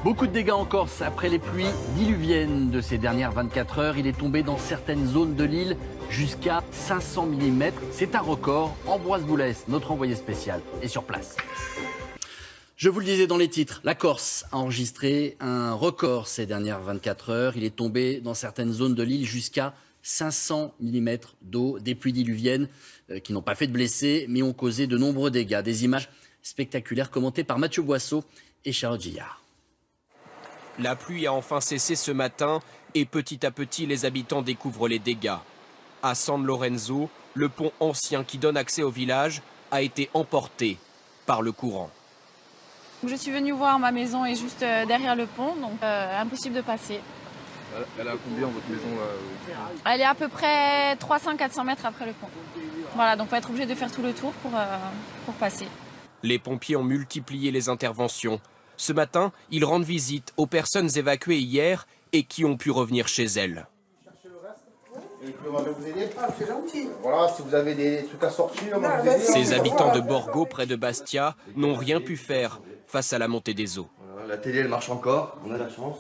Beaucoup de dégâts en Corse après les pluies diluviennes de ces dernières 24 heures. Il est tombé dans certaines zones de l'île jusqu'à 500 mm. C'est un record. Ambroise Boulès, notre envoyé spécial, est sur place. Je vous le disais dans les titres, la Corse a enregistré un record ces dernières 24 heures. Il est tombé dans certaines zones de l'île jusqu'à 500 mm d'eau. Des pluies diluviennes qui n'ont pas fait de blessés, mais ont causé de nombreux dégâts. Des images spectaculaires commentées par Mathieu Boisseau et Charlotte Gillard. La pluie a enfin cessé ce matin et petit à petit les habitants découvrent les dégâts. À San Lorenzo, le pont ancien qui donne accès au village a été emporté par le courant. Je suis venue voir, ma maison est juste derrière le pont, donc impossible de passer. Elle est à combien votre maison là? Elle est à peu près 300-400 mètres après le pont. Voilà, donc on va être obligé de faire tout le tour pour passer. Les pompiers ont multiplié les interventions. Ce matin, ils rendent visite aux personnes évacuées hier et qui ont pu revenir chez elles. Voilà, si vous avez des trucs à sortir, Ces habitants de Borgo, près de Bastia, n'ont rien pu faire face à la montée des eaux. Voilà, la télé, elle marche encore, on a la chance.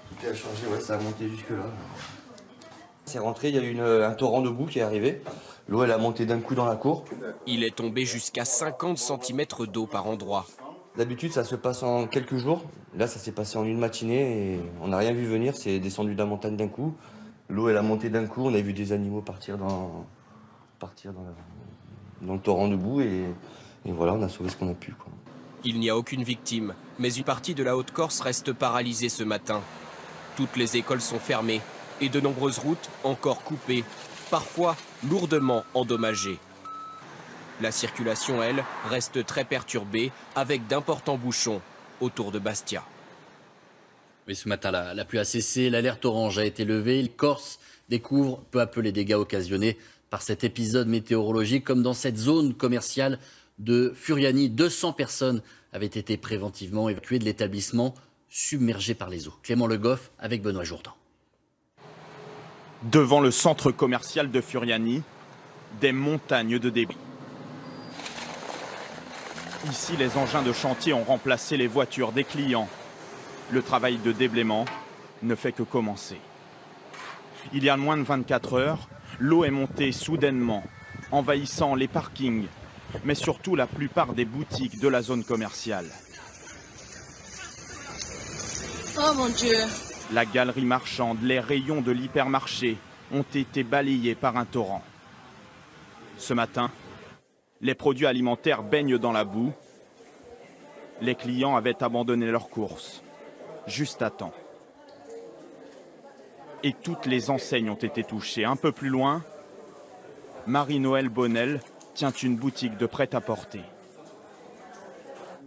Tout a changé, ouais, ça a monté jusque là. C'est rentré, il y a eu un torrent de boue qui est arrivé. L'eau, elle a monté d'un coup dans la cour. Il est tombé jusqu'à 50 cm d'eau par endroit. D'habitude, ça se passe en quelques jours. Là, ça s'est passé en une matinée et on n'a rien vu venir. C'est descendu de la montagne d'un coup. L'eau, elle a monté d'un coup. On a vu des animaux partir dans le torrent de boue et voilà, on a sauvé ce qu'on a pu, quoi. Il n'y a aucune victime, mais une partie de la Haute-Corse reste paralysée ce matin. Toutes les écoles sont fermées et de nombreuses routes encore coupées, parfois lourdement endommagées. La circulation, elle, reste très perturbée avec d'importants bouchons autour de Bastia. Oui, ce matin, la pluie a cessé, l'alerte orange a été levée. Le Corse découvre peu à peu les dégâts occasionnés par cet épisode météorologique, comme dans cette zone commerciale de Furiani. 200 personnes avaient été préventivement évacuées de l'établissement submergé par les eaux. Clément Le Goff avec Benoît Jourdan. Devant le centre commercial de Furiani, des montagnes de débit. Ici, les engins de chantier ont remplacé les voitures des clients. Le travail de déblaiement ne fait que commencer. Il y a moins de 24 heures, l'eau est montée soudainement, envahissant les parkings, mais surtout la plupart des boutiques de la zone commerciale. Oh mon Dieu! La galerie marchande, les rayons de l'hypermarché ont été balayés par un torrent. Ce matin, les produits alimentaires baignent dans la boue. Les clients avaient abandonné leurs courses, juste à temps. Et toutes les enseignes ont été touchées. Un peu plus loin, Marie-Noël Bonnel tient une boutique de prêt-à-porter.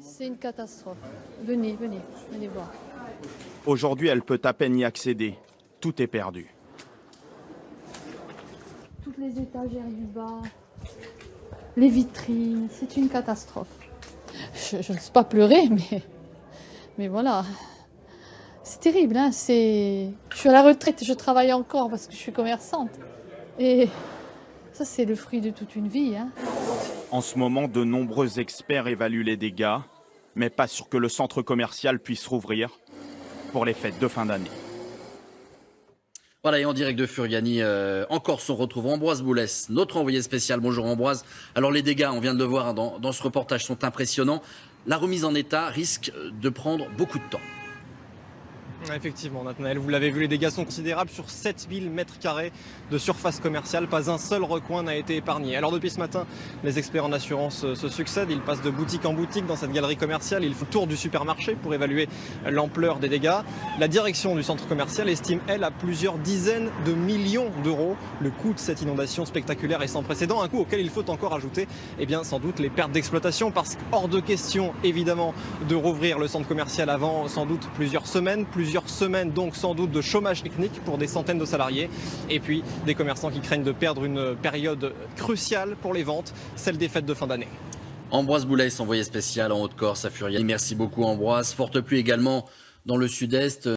C'est une catastrophe. Venez voir. Aujourd'hui, elle peut à peine y accéder. Tout est perdu. Toutes les étagères du bas, les vitrines, c'est une catastrophe. Je ne sais pas pleurer, mais voilà. C'est terrible, hein. Je suis à la retraite, je travaille encore parce que je suis commerçante. Et ça, c'est le fruit de toute une vie, hein. En ce moment, de nombreux experts évaluent les dégâts, mais pas sûr que le centre commercial puisse rouvrir pour les fêtes de fin d'année. Voilà, et en direct de Furiani, en Corse, on retrouve Ambroise Boulès, notre envoyé spécial. Bonjour Ambroise. Alors les dégâts, on vient de le voir, hein, dans ce reportage, sont impressionnants. La remise en état risque de prendre beaucoup de temps. Effectivement, Nathanaël, vous l'avez vu, les dégâts sont considérables sur 7000 m² de surface commerciale. Pas un seul recoin n'a été épargné. Alors depuis ce matin, les experts en assurance se succèdent. Ils passent de boutique en boutique dans cette galerie commerciale. Ils font le tour du supermarché pour évaluer l'ampleur des dégâts. La direction du centre commercial estime, elle, à plusieurs dizaines de millions d'euros le coût de cette inondation spectaculaire et sans précédent. Un coût auquel il faut encore ajouter, eh bien, sans doute les pertes d'exploitation, parce qu'hors de question, évidemment, de rouvrir le centre commercial avant sans doute plusieurs semaines donc sans doute de chômage technique pour des centaines de salariés, et puis des commerçants qui craignent de perdre une période cruciale pour les ventes, celle des fêtes de fin d'année. Ambroise Boulès, envoyé spécial en Haute-Corse à Furiani. Merci beaucoup Ambroise. Forte pluie également dans le sud-est.